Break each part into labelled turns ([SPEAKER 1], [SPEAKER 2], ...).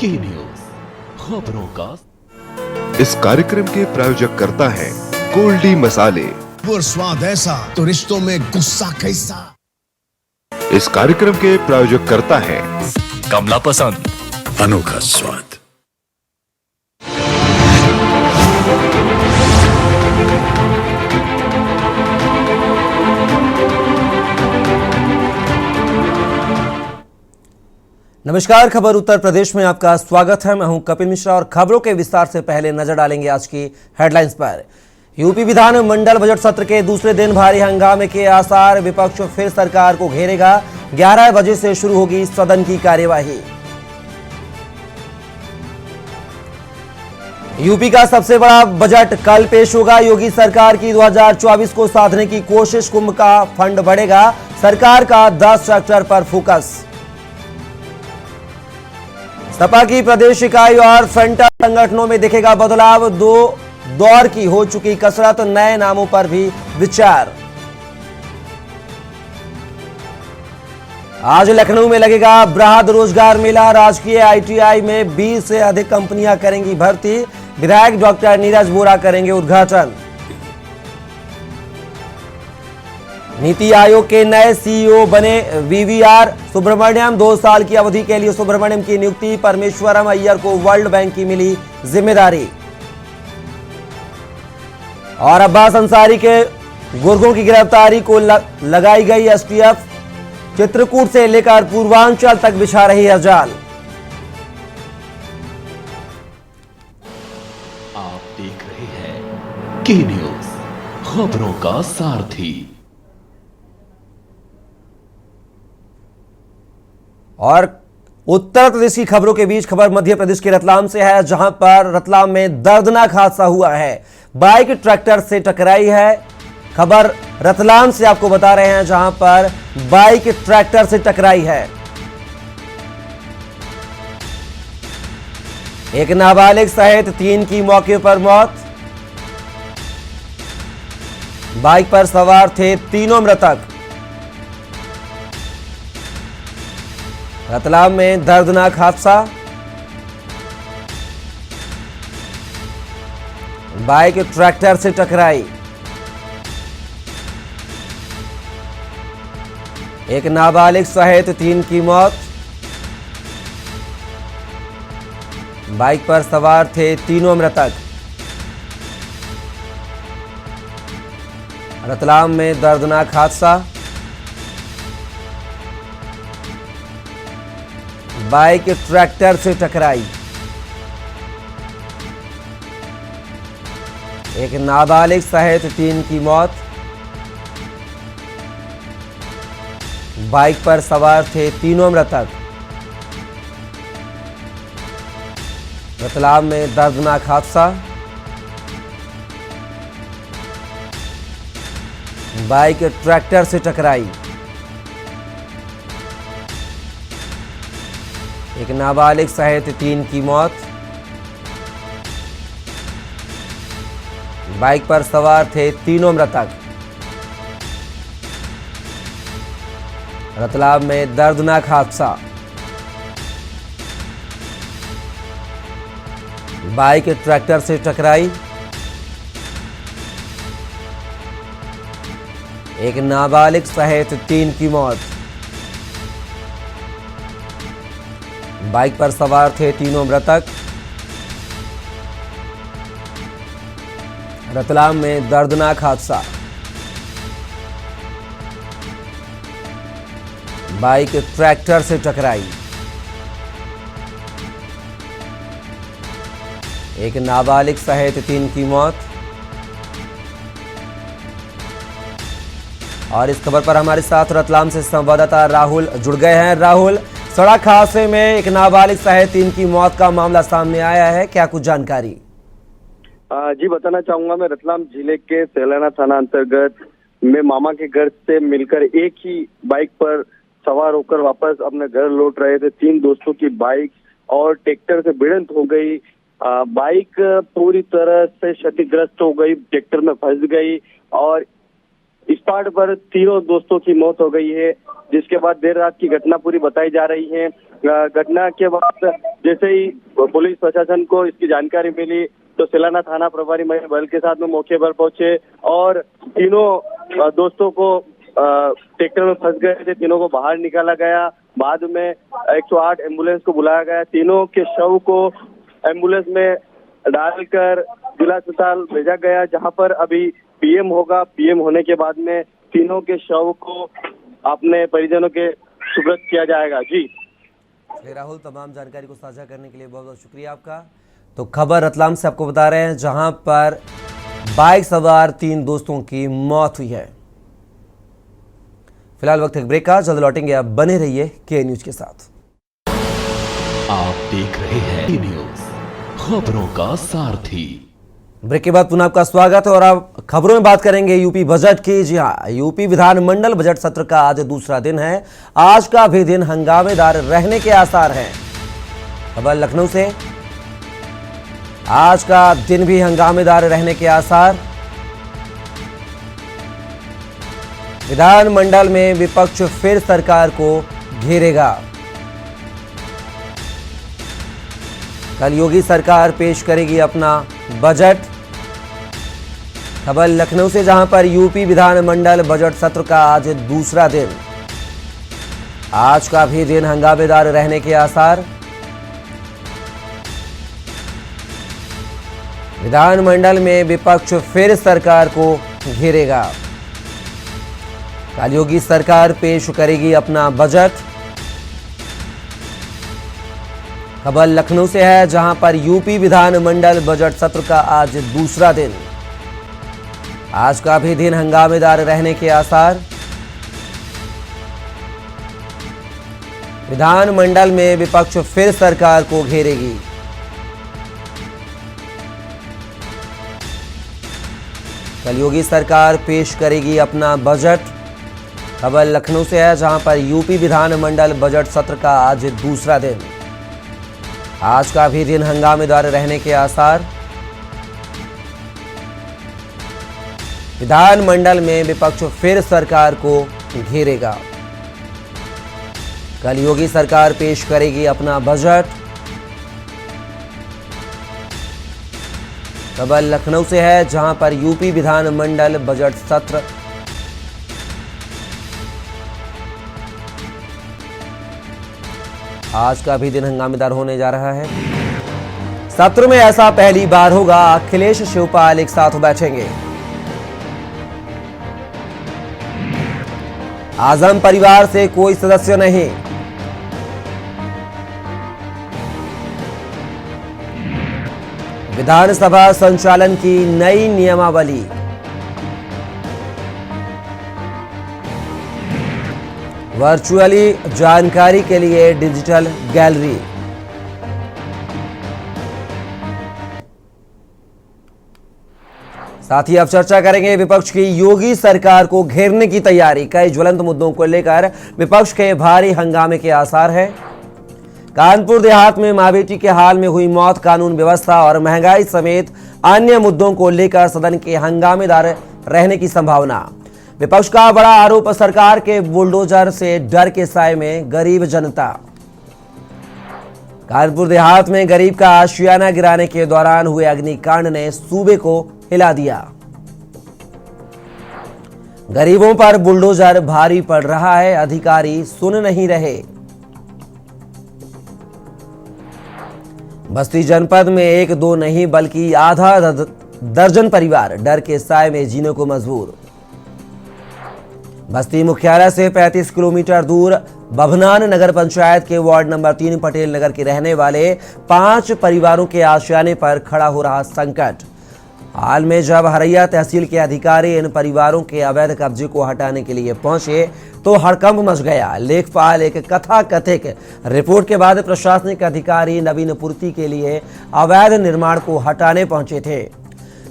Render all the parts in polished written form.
[SPEAKER 1] की न्यूज खबरों का।
[SPEAKER 2] इस कार्यक्रम के प्रायोजक करता है गोल्डी मसाले।
[SPEAKER 3] वो स्वाद ऐसा तो रिश्तों में गुस्सा कैसा।
[SPEAKER 2] इस कार्यक्रम के प्रायोजक करता है
[SPEAKER 1] कमला पसंद,
[SPEAKER 3] अनोखा स्वाद।
[SPEAKER 4] नमस्कार, खबर उत्तर प्रदेश में आपका स्वागत है। मैं हूं कपिल मिश्रा और खबरों के विस्तार से पहले नजर डालेंगे आज की हेडलाइंस पर। यूपी विधानमंडल बजट सत्र के दूसरे दिन भारी हंगामे के आसार। विपक्ष फिर सरकार को घेरेगा। 11 बजे से शुरू होगी सदन की कार्यवाही। यूपी का सबसे बड़ा बजट कल पेश होगा। योगी सरकार की 2024 को साधने की कोशिश। कुंभ का फंड बढ़ेगा। सरकार का 10 सेक्टर पर फोकस। सपा की प्रदेश इकाई और फ्रंटल संगठनों में दिखेगा बदलाव। 2 दौर की हो चुकी कसरत। नए नामों पर भी विचार। आज लखनऊ में लगेगा बृहद रोजगार मेला। राजकीय आईटीआई में 20 से अधिक कंपनियां करेंगी भर्ती। विधायक डॉक्टर नीरज बोरा करेंगे उद्घाटन। नीति आयोग के नए सीईओ बने वीवीआर सुब्रमण्यम। 2 साल की अवधि के लिए सुब्रमण्यम की नियुक्ति। परमेश्वरम अय्यर को वर्ल्ड बैंक की मिली जिम्मेदारी। और अब्बास अंसारी के गुर्गों की गिरफ्तारी को लगाई गई एसटीएफ। चित्रकूट से लेकर पूर्वांचल तक बिछा रही है जाल।
[SPEAKER 1] आप देख रहे हैं की न्यूज खबरों का सारथी।
[SPEAKER 4] और उत्तर प्रदेश की खबरों के बीच खबर मध्य प्रदेश के रतलाम से है, जहां पर रतलाम में दर्दनाक हादसा हुआ है। बाइक ट्रैक्टर से टकराई है। खबर रतलाम से आपको बता रहे हैं, जहां पर बाइक ट्रैक्टर से टकराई है। एक नाबालिग सहित 3 की मौके पर मौत। बाइक पर सवार थे तीनों मृतक। रतलाम में दर्दनाक हादसा। बाइक ट्रैक्टर से टकराई। एक नाबालिग सहित 3 की मौत। बाइक पर सवार थे तीनों मृतक। रतलाम में दर्दनाक हादसा। बाइक ट्रैक्टर से टकराई। एक नाबालिग सहित 3 की मौत। बाइक पर सवार थे तीनों मृतक। रतलाम में दर्दनाक हादसा। बाइक ट्रैक्टर से टकराई। एक नाबालिग सहित 3 की मौत। बाइक पर सवार थे तीनों मृतक। रतलाम में दर्दनाक हादसा। बाइक ट्रैक्टर से टकराई। एक नाबालिग सहित 3 की मौत। बाइक पर सवार थे तीनों मृतक। रतलाम में दर्दनाक हादसा। बाइक ट्रैक्टर से टकराई। एक नाबालिग सहित 3 की मौत। और इस खबर पर हमारे साथ रतलाम से संवाददाता राहुल जुड़ गए हैं। राहुल, सड़क हादसे में एक नाबालिग सहित 3 की मौत का मामला सामने आया है, क्या कुछ जानकारी?
[SPEAKER 5] जी बताना चाहूंगा मैं, रतलाम जिले के सेलाना थाना अंतर्गत में मामा के घर से मिलकर एक ही बाइक पर सवार होकर वापस अपने घर लौट रहे थे 3 दोस्तों की बाइक और ट्रैक्टर से भिड़ंत हो गई। बाइक पूरी तरह से क्षतिग्रस्त हो गई, ट्रैक्टर में फंस गई और स्पॉट पर तीनों दोस्तों की मौत हो गई है, जिसके बाद देर रात की घटना पूरी बताई जा रही है। घटना के बाद जैसे ही पुलिस प्रशासन को इसकी जानकारी मिली तो सेलाना थाना प्रभारी महेश बल के साथ में मौके पर पहुंचे और तीनों दोस्तों को ट्रैक्टर में फंस गए थे, तीनों को बाहर निकाला गया। बाद में 108 एम्बुलेंस को बुलाया गया, तीनों के शव को एम्बुलेंस में डालकर जिला अस्पताल भेजा गया, जहां पर अभी पीएम होगा। पीएम होने के बाद में तीनों के शव को अपने परिजनों के सुपुर्द किया जाएगा। जी
[SPEAKER 4] राहुल, तमाम जानकारी को साझा करने के लिए बहुत बहुत शुक्रिया आपका। तो खबर रतलाम से आपको बता रहे हैं, जहां पर बाइक सवार 3 दोस्तों की मौत हुई है। फिलहाल वक्त एक ब्रेक का, जल्द लौटेंगे। आप बने रहिए के न्यूज के साथ।
[SPEAKER 1] आप देख रहे हैं के न्यूज, खबरों का सारथी।
[SPEAKER 4] ब्रेक के बाद पुनः आपका स्वागत है और आप खबरों में बात करेंगे यूपी बजट की। जी हां, यूपी विधानमंडल बजट सत्र का आज दूसरा दिन है। आज का भी दिन हंगामेदार रहने के आसार हैं। खबर लखनऊ से, आज का दिन भी हंगामेदार रहने के आसार। विधानमंडल में विपक्ष फिर सरकार को घेरेगा। कल योगी सरकार पेश करेगी अपना बजट। खबर लखनऊ से, जहां पर यूपी विधानमंडल बजट सत्र का आज दूसरा दिन। आज का भी दिन हंगामेदार रहने के आसार। विधानमंडल में विपक्ष फिर सरकार को घेरेगा। कल योगी सरकार पेश करेगी अपना बजट। खबर लखनऊ से है, जहां पर यूपी विधानमंडल बजट सत्र का आज दूसरा दिन। आज का भी दिन हंगामेदार रहने के आसार। विधानमंडल में विपक्ष फिर सरकार को घेरेगी। कल योगी सरकार पेश करेगी अपना बजट। खबर लखनऊ से है, जहां पर यूपी विधानमंडल बजट सत्र का आज दूसरा दिन। आज का भी दिन हंगामेदार रहने के आसार। विधानमंडल में विपक्ष फिर सरकार को घेरेगा। कल योगी सरकार पेश करेगी अपना बजट। खबर लखनऊ से है, जहां पर यूपी विधानमंडल बजट सत्र आज का भी दिन हंगामेदार होने जा रहा है। सत्र में ऐसा पहली बार होगा, अखिलेश शिवपाल एक साथ बैठेंगे। आजम परिवार से कोई सदस्य नहीं। विधानसभा संचालन की नई नियमावली। वर्चुअली जानकारी के लिए डिजिटल गैलरी। साथ ही अब चर्चा करेंगे विपक्ष की योगी सरकार को घेरने की तैयारी। कई ज्वलंत मुद्दों को लेकर विपक्ष के भारी हंगामे के आसार है। कानपुर देहात में मां बेटी के हाल में हुई मौत, कानून व्यवस्था और महंगाई समेत अन्य मुद्दों को लेकर सदन के हंगामेदार रहने की संभावना। विपक्ष का बड़ा आरोप, सरकार के बुलडोजर से डर के साए में गरीब जनता। कानपुर देहात में गरीब का आशियाना गिराने के दौरान हुए अग्निकांड ने सूबे को हिला दिया। गरीबों पर बुलडोजर भारी पड़ रहा है, अधिकारी सुन नहीं रहे। बस्ती जनपद में 1-2 नहीं बल्कि आधा दर्जन परिवार डर के साए में जीने को मजबूर। बस्ती मुख्यालय से 35 किलोमीटर दूर बभनान नगर पंचायत के वार्ड नंबर 3 पटेल नगर के रहने वाले 5 परिवारों के आशियाने पर खड़ा हो रहा संकट। हाल में जब हरैया तहसील के अधिकारी इन परिवारों के अवैध कब्जे को हटाने के लिए पहुंचे तो हड़कंप मच गया। लेखपाल एक कथा कथित रिपोर्ट के बाद प्रशासनिक अधिकारी नवीन पूर्ति के लिए अवैध निर्माण को हटाने पहुंचे थे।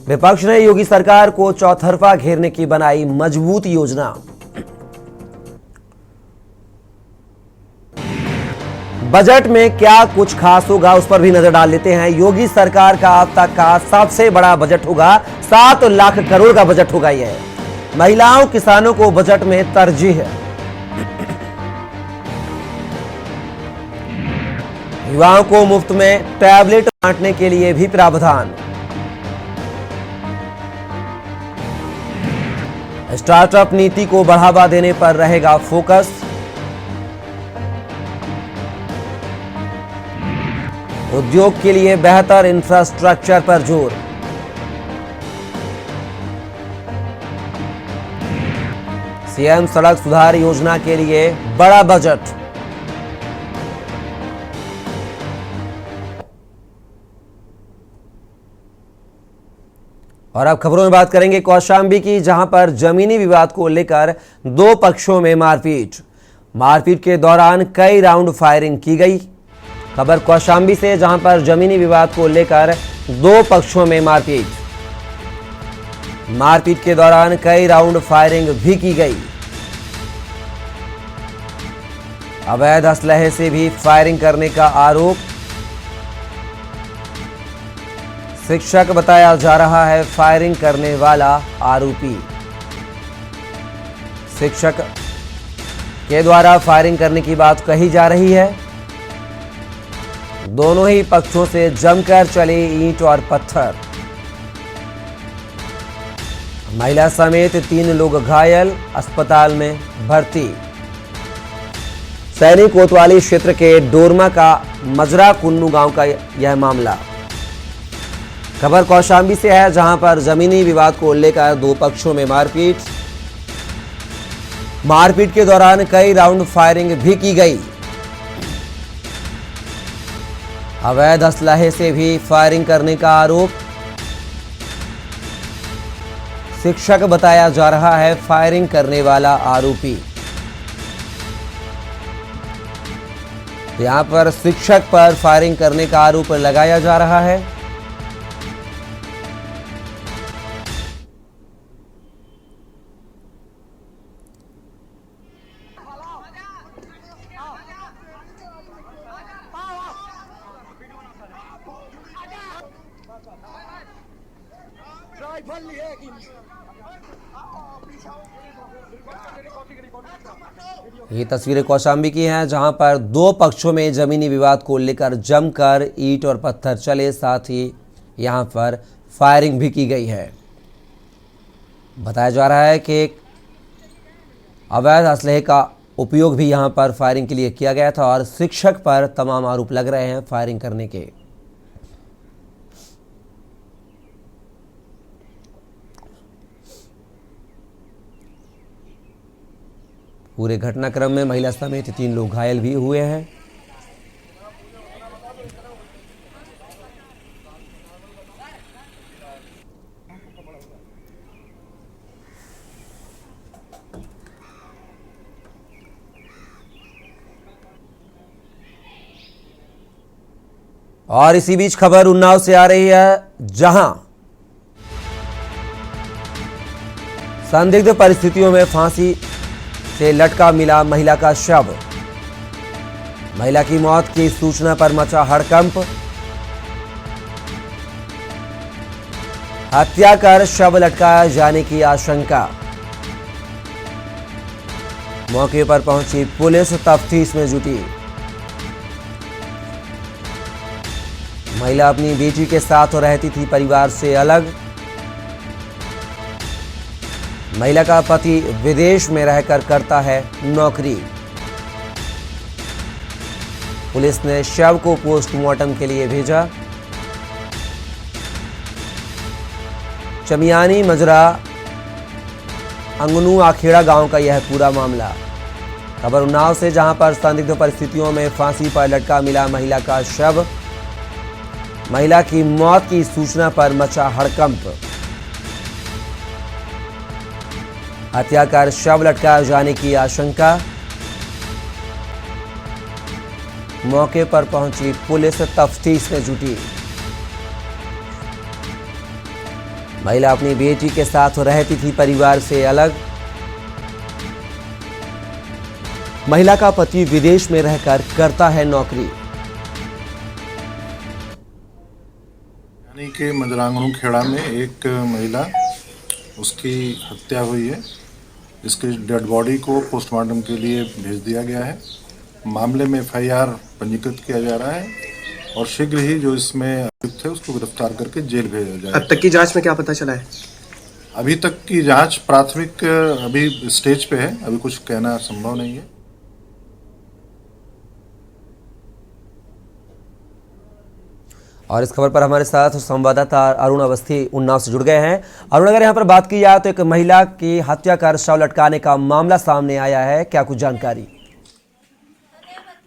[SPEAKER 4] विपक्ष ने योगी सरकार को चौतरफा घेरने की बनाई मजबूत योजना। बजट में क्या कुछ खास होगा, उस पर भी नजर डाल लेते हैं। योगी सरकार का अब तक का सबसे बड़ा बजट होगा, 7 लाख करोड़ का बजट होगा। यह महिलाओं किसानों को बजट में तरजीह। युवाओं को मुफ्त में टैबलेट बांटने के लिए भी प्रावधान। स्टार्टअप नीति को बढ़ावा देने पर रहेगा फोकस। उद्योग के लिए बेहतर इंफ्रास्ट्रक्चर पर जोर। सीएम सड़क सुधार योजना के लिए बड़ा बजट। और अब खबरों में बात करेंगे कौशांबी की, जहां पर जमीनी विवाद को लेकर दो पक्षों में मारपीट के दौरान कई राउंड फायरिंग की गई। खबर कौशांबी से, जहां पर जमीनी विवाद को लेकर दो पक्षों में मारपीट के दौरान कई राउंड फायरिंग भी की गई। अवैध असलहे से भी फायरिंग करने का आरोप। शिक्षक बताया जा रहा है फायरिंग करने वाला आरोपी। शिक्षक के द्वारा फायरिंग करने की बात कही जा रही है। दोनों ही पक्षों से जमकर चले ईंट और पत्थर। महिला समेत 3 लोग घायल, अस्पताल में भर्ती। सैनिक कोतवाली क्षेत्र के डोरमा का मजरा कुन्नू गांव का यह मामला। खबर कौशांबी से है, जहां पर जमीनी विवाद को लेकर दो पक्षों में मारपीट के दौरान कई राउंड फायरिंग भी की गई। अवैध असलहे से भी फायरिंग करने का आरोप। शिक्षक बताया जा रहा है फायरिंग करने वाला आरोपी। यहां पर शिक्षक पर फायरिंग करने का आरोप लगाया जा रहा है। ये तस्वीरें कौशांबी की हैं, जहां पर दो पक्षों में जमीनी विवाद को लेकर जमकर ईंट और पत्थर चले, साथ ही यहां पर फायरिंग भी की गई है। बताया जा रहा है कि अवैध असलहे का उपयोग भी यहां पर फायरिंग के लिए किया गया था और शिक्षक पर तमाम आरोप लग रहे हैं फायरिंग करने के। पूरे घटनाक्रम में महिला समेत 3 लोग घायल भी हुए हैं। और इसी बीच खबर उन्नाव से आ रही है, जहां संदिग्ध परिस्थितियों में फांसी से लटका मिला महिला का शव। महिला की मौत की सूचना पर मचा हड़कंप। हत्या कर शव लटकाया जाने की आशंका। मौके पर पहुंची पुलिस तफ्तीश में जुटी। महिला अपनी बेटी के साथ रहती थी परिवार से अलग। महिला का पति विदेश में रहकर करता है नौकरी। पुलिस ने शव को पोस्टमार्टम के लिए भेजा। चमियानी मजरा अंगनू आखेड़ा गांव का यह पूरा मामला। खबर उन्नाव से, जहां पर संदिग्ध परिस्थितियों में फांसी पर लटका मिला महिला का शव। महिला की मौत की सूचना पर मचा हड़कंप। हत्या कर शव लटकाए जाने की आशंका। मौके पर पहुंची पुलिस तफ्तीश में जुटी। महिला अपनी बेटी के साथ रहती थी परिवार से अलग। महिला का पति विदेश में रहकर करता है नौकरी।
[SPEAKER 6] यानी कि मजरांगनू खेड़ा में एक महिला उसकी हत्या हुई है। इसकी डेड बॉडी को पोस्टमार्टम के लिए भेज दिया गया है। मामले में एफआईआर पंजीकृत किया जा रहा है और शीघ्र ही जो इसमें अभियुक्त है उसको गिरफ्तार करके जेल भेजा जाएगा।
[SPEAKER 7] अब तक की जांच में क्या पता चला है?
[SPEAKER 6] अभी तक की जांच प्राथमिक अभी स्टेज पे है, अभी कुछ कहना संभव नहीं है।
[SPEAKER 4] और इस खबर पर हमारे साथ संवाददाता अरुण अवस्थी उन्नाव से जुड़ गए हैं। अरुण, अगर यहाँ पर बात की जाए तो एक महिला की हत्या कर शव लटकाने का मामला सामने आया है, क्या कुछ जानकारी?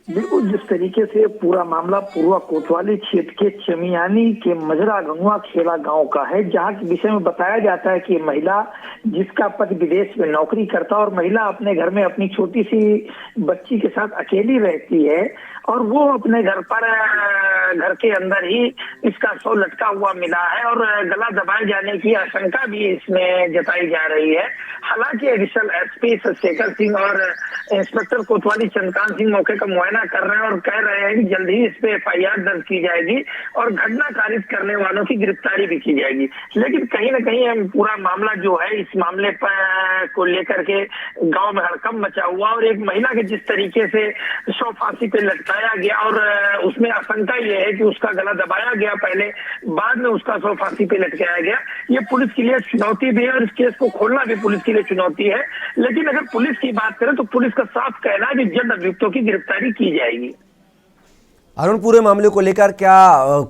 [SPEAKER 8] बिल्कुल, जिस तरीके से पूरा मामला पूर्वा कोतवाली क्षेत्र के चमियानी के मजरा गंगवा खेला गांव का है, जहां के विषय में बताया जाता है कि महिला जिसका पति विदेश में नौकरी करता और महिला अपने घर में अपनी छोटी सी बच्ची के साथ अकेली रहती है और वो अपने घर पर घर के अंदर ही इसका शव लटका हुआ मिला है और गला दबाए जाने की आशंका भी इसमें जताई जा रही है। हालांकि एडिशनल एसपी शेखर सिंह और इंस्पेक्टर कोतवाली चंद्रकांत सिंह मौके का मुआयना कर रहे हैं और कह रहे हैं कि जल्द ही इस पे एफआईआर दर्ज की जाएगी और घटना कारित करने वालों की गिरफ्तारी भी की जाएगी। लेकिन कहीं न कहीं पूरा मामला जो है, इस मामले पर को लेकर के गांव में हड़कंप मचा हुआ और एक महिला के जिस तरीके से शव फांसी पे लटकाया गया और उसमें आशंका ये है कि उसका गला दबाया गया पहले, बाद में उसका शव फांसी पे लटकाया गया। ये पुलिस के लिए चुनौती भी है और इस केस को खोलना भी पुलिस के लिए चुनौती है। लेकिन अगर पुलिस की बात करें तो पुलिस का साफ कहना है कि जल्द अभियुक्तों की गिरफ्तारी की जाएगी।
[SPEAKER 4] अरुण, पूरे मामले को लेकर क्या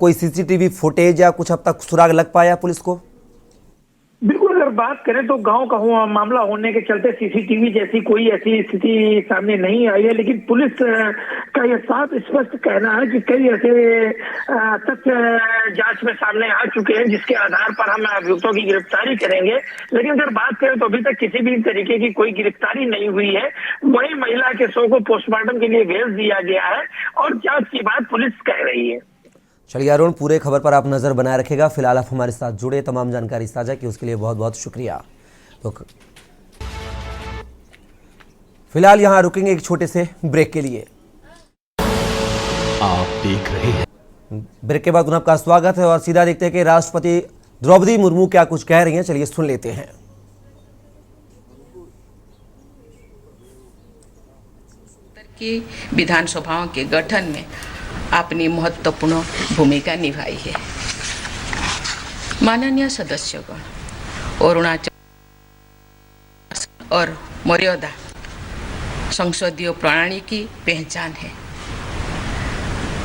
[SPEAKER 4] कोई सीसीटीवी फुटेज या कुछ अब तक सुराग लग पाया पुलिस को?
[SPEAKER 8] बिल्कुल, अगर बात करें तो गांव का मामला होने के चलते सीसीटीवी जैसी कोई ऐसी स्थिति सामने नहीं आई है, लेकिन पुलिस का यह साफ स्पष्ट कहना है कि कई ऐसे तथ्य जांच में सामने आ चुके हैं जिसके आधार पर हम अभियुक्तों की गिरफ्तारी करेंगे। लेकिन अगर बात करें तो अभी तक किसी भी तरीके की कोई गिरफ्तारी नहीं हुई है। वही महिला के शव को पोस्टमार्टम के लिए भेज दिया गया है और जांच की बात पुलिस कह रही है।
[SPEAKER 4] चलिए अरुण, पूरे खबर पर आप नज़र बनाए रखेगा। फिलहाल आप हमारे साथ जुड़े, तमाम जानकारी साझा की उसके लिए बहुत बहुत शुक्रिया। तो फिलहाल यहाँ रुकेंगे एक छोटे से ब्रेक के लिए।
[SPEAKER 1] आप देख रहे हैं
[SPEAKER 4] ब्रेक के बाद आपका स्वागत है और सीधा देखते हैं कि राष्ट्रपति द्रौपदी मुर्मू क्या कुछ कह रही हैं। चलिए सुन लेते हैं।
[SPEAKER 9] की विधानसभाओं के गठन में अपनी महत्वपूर्ण भूमिका निभाई है। माननीय सदस्यगण, अरुणाचल और मर्यादा संसदीय प्रणाली की पहचान है।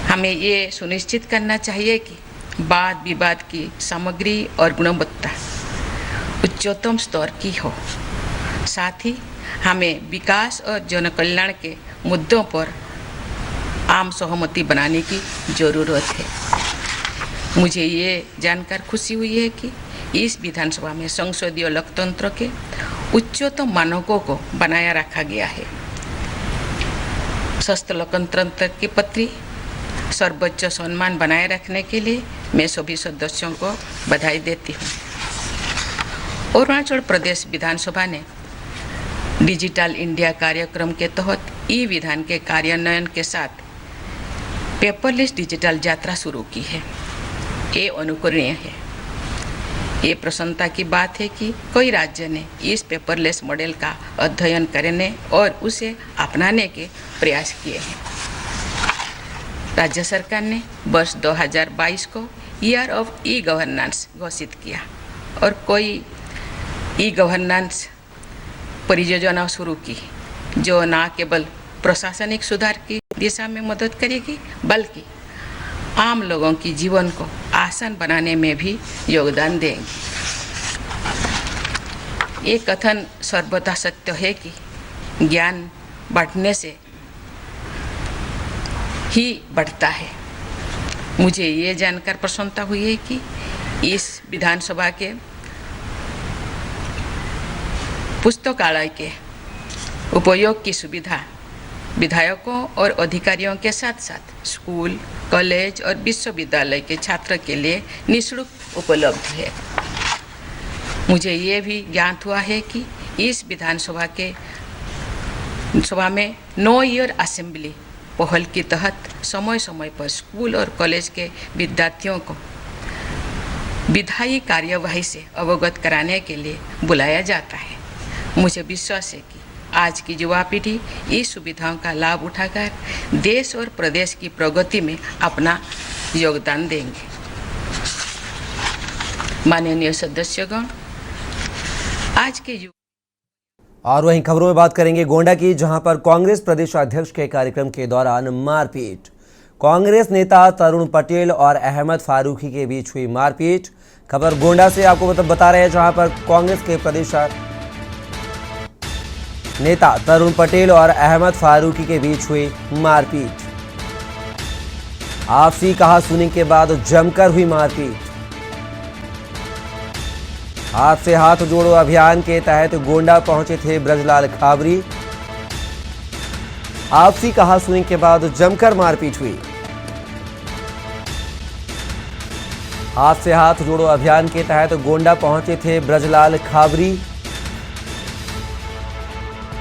[SPEAKER 9] हमें ये सुनिश्चित करना चाहिए कि वाद विवाद की सामग्री और गुणवत्ता उच्चतम स्तर की हो। साथ ही हमें विकास और जन कल्याण के मुद्दों पर आम सहमति बनाने की ज़रूरत है। मुझे ये जानकर खुशी हुई है कि इस विधानसभा में संसदीय लोकतंत्र के उच्चतम मानकों को बनाया रखा गया है। स्वस्थ लोकतंत्र के प्रति सर्वोच्च सम्मान बनाए रखने के लिए मैं सभी सदस्यों को बधाई देती हूँ। अरुणाचल प्रदेश विधानसभा ने डिजिटल इंडिया कार्यक्रम के तहत ई विधान के कार्यान्वयन के साथ पेपरलेस डिजिटल यात्रा शुरू की है। ये अनुकरणीय है। ये प्रसन्नता की बात है कि कई राज्य ने इस पेपरलेस मॉडल का अध्ययन करने और उसे अपनाने के प्रयास किए हैं। राज्य सरकार ने वर्ष 2022 को ईयर ऑफ ई गवर्नेंस घोषित किया और कई ई गवर्नेंस परियोजना शुरू की जो न केवल प्रशासनिक सुधार की दिशा में मदद करेगी बल्कि आम लोगों की जीवन को आसान बनाने में भी योगदान देंगी। ये कथन सर्वथा सत्य है कि ज्ञान बढ़ने से ही बढ़ता है। मुझे ये जानकर प्रसन्नता हुई है कि इस विधानसभा के पुस्तकालय के उपयोग की सुविधा विधायकों और अधिकारियों के साथ साथ स्कूल, कॉलेज और विश्वविद्यालय के छात्र के लिए निःशुल्क उपलब्ध है। मुझे ये भी ज्ञात हुआ है कि इस विधानसभा में नो ईयर असेंबली पहल के तहत समय समय पर स्कूल और कॉलेज के विद्यार्थियों को विधायी कार्यवाही से अवगत कराने के लिए बुलाया जाता है। मुझे विश्वास है कि आज की युवा पीढ़ी इस सुविधाओं का लाभ उठाकर देश और प्रदेश की प्रगति में अपना योगदान देंगे। माननीय सदस्यगण, आज के
[SPEAKER 4] और वहीं खबरों में बात करेंगे गोंडा की, जहां पर कांग्रेस प्रदेश अध्यक्ष के कार्यक्रम के दौरान मारपीट। कांग्रेस नेता तरुण पटेल और अहमद फारूकी के बीच हुई मारपीट। खबर गोंडा से आपको बता रहे हैं, जहां पर कांग्रेस के प्रदेश नेता तरुण पटेल और अहमद फारूकी के बीच हुई मारपीट। आपसी कहासुनी के बाद जमकर हुई मारपीट। हाथ से हाथ जोड़ो अभियान के तहत गोंडा पहुंचे थे ब्रजलाल खाबरी। आपसी कहासुनी के बाद जमकर मारपीट हुई। हाथ से हाथ जोड़ो अभियान के तहत गोंडा पहुंचे थे ब्रजलाल खाबरी।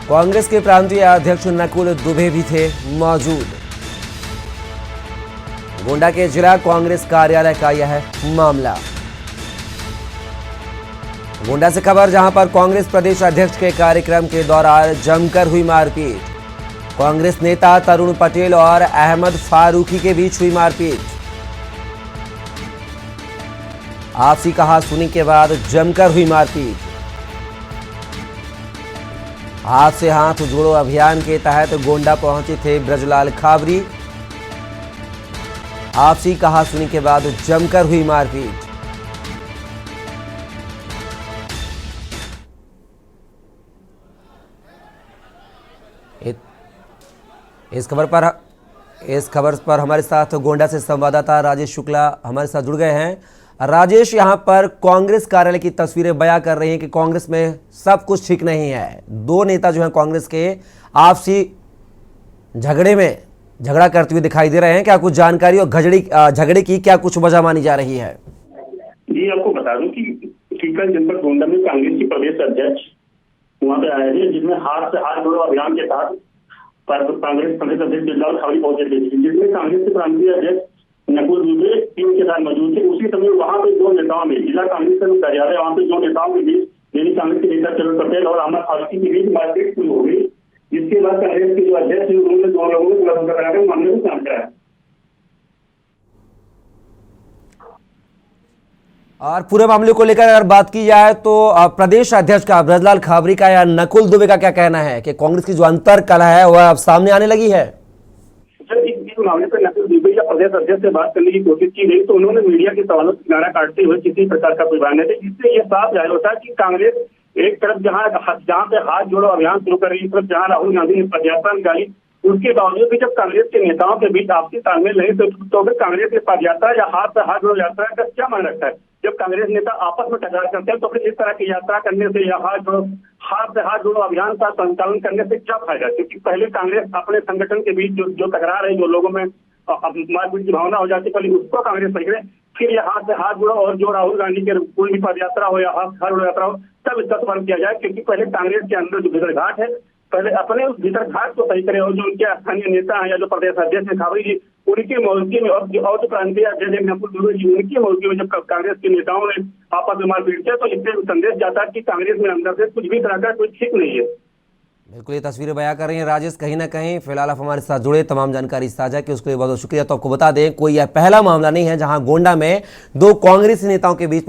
[SPEAKER 4] कांग्रेस के प्रांतीय अध्यक्ष नकुल दुबे भी थे मौजूद। गोंडा के जिला कांग्रेस कार्यालय का यह मामला। गोंडा से खबर, जहां पर कांग्रेस प्रदेश अध्यक्ष के कार्यक्रम के दौरान जमकर हुई मारपीट। कांग्रेस नेता तरुण पटेल और अहमद फारूकी के बीच हुई मारपीट। आपसी कहासुनी के बाद जमकर हुई मारपीट। हाथ से हाथ जोड़ो अभियान के तहत गोंडा पहुंचे थे ब्रजलाल खाबरी। आपसी कहासुनी के बाद जमकर हुई मारपीट। इस खबर पर हमारे साथ गोंडा से संवाददाता राजेश शुक्ला हमारे साथ जुड़ गए हैं। राजेश, यहां पर कांग्रेस कार्यालय की तस्वीरें बयां कर रही हैं कि कांग्रेस में सब कुछ ठीक नहीं है। दो नेता जो हैं कांग्रेस के आपसी झगड़ा करते हुए दिखाई दे रहे हैं। क्या कुछ जानकारी और झगड़े की क्या कुछ वजह मानी जा रही है?
[SPEAKER 7] जी, आपको बता दूं कि कल जनपद गोंडा में कांग्रेस के प्रदेश अध्यक्ष वहां पे आए थे, जिसमें हाथ से हाथ जोड़ो अभियान के तहत कांग्रेस प्रदेश अध्यक्ष ब्रजलाल खाबरी पहुंचे थे, जिसमें कांग्रेस के प्रांतीय अध्यक्ष नकुल दुबे टीम के साथ मौजूद थे। उसी समय वहां पे दो नेताओं में, जिला कांग्रेस का कार्यालय, वहां पे दो नेताओं के बीच यानी कांग्रेस के नेता तरुण पटेल और अहमद फारूकी के बीच मारपीट शुरू हो गई, जिसके बाद कांग्रेस के जो अध्यक्ष उन्होंने दो लोगों को गिरफ्तार कराकर मामले को शांत कराया।
[SPEAKER 4] और पूरे मामले को लेकर अगर बात की जाए तो प्रदेश अध्यक्ष का ब्रजलाल खाबरी का या नकुल दुबे का क्या कहना है कि कांग्रेस की जो अंतर कलह है वह अब सामने आने लगी है?
[SPEAKER 7] सर, इस मामले पर नकुल दुबे या प्रदेश अध्यक्ष से बात करने की कोशिश की गई तो उन्होंने मीडिया के सवालों से किनारा काटते हुए किसी प्रकार का कोई बयान नहीं दिया, जिससे यह साफ जाहिर होता है कि कांग्रेस एक तरफ जहां पे हाथ जोड़ो अभियान शुरू कर रही है, तरफ जहां राहुल गांधी ने पदयात्रा निकाली, उसके बावजूद भी जब कांग्रेस के नेताओं के बीच आपसी तालमेल नहीं तो फिर कांग्रेस की पदयात्रा या हाथ से हाथ जोड़ो यात्रा का क्या मायने रखता है? जब कांग्रेस नेता आपस में टकरार करते हैं तो फिर इस तरह की यात्रा करने से या हाथ से हाथ जोड़ो अभियान का संचालन करने से क्या फायदा? क्योंकि पहले कांग्रेस अपने संगठन के बीच जो टकरार है, जो लोगों में मारपीट की भावना हो जाती, पहले उसको कांग्रेस सही करे, फिर यह हाथ से हाथ जोड़ो और जो राहुल गांधी के कोई भी पद यात्रा हो या हाथ से हाथ जोड़ो यात्रा हो तब इसका संबंध किया जाए। क्योंकि पहले कांग्रेस के अंदर जो भीतर घाट है, पहले अपने उस भीतर घाट को सही करे और जो उनके स्थानीय नेता हैं या जो प्रदेश अध्यक्ष है खाबरी जी, उनकी मौजूदगी में और जो प्रांतीय अध्यक्ष नकुल दुबे जी, उनकी मौजूदगी में जब कांग्रेस के नेताओं ने आपस में मारपीट किया तो इससे संदेश जाता है कि कांग्रेस में अंदर से कुछ भी तरह का कोई ठीक नहीं है।
[SPEAKER 4] बिल्कुल, ये तस्वीरें बयां कर रही हैं राजेश। कहीं ना कहीं फिलहाल आप हमारे साथ जुड़े, तमाम जानकारी साझा की उसके लिए बहुत बहुत शुक्रिया। तो आपको बता दें, कोई यह पहला मामला नहीं है जहां गोंडा में दो कांग्रेसी नेताओं के बीच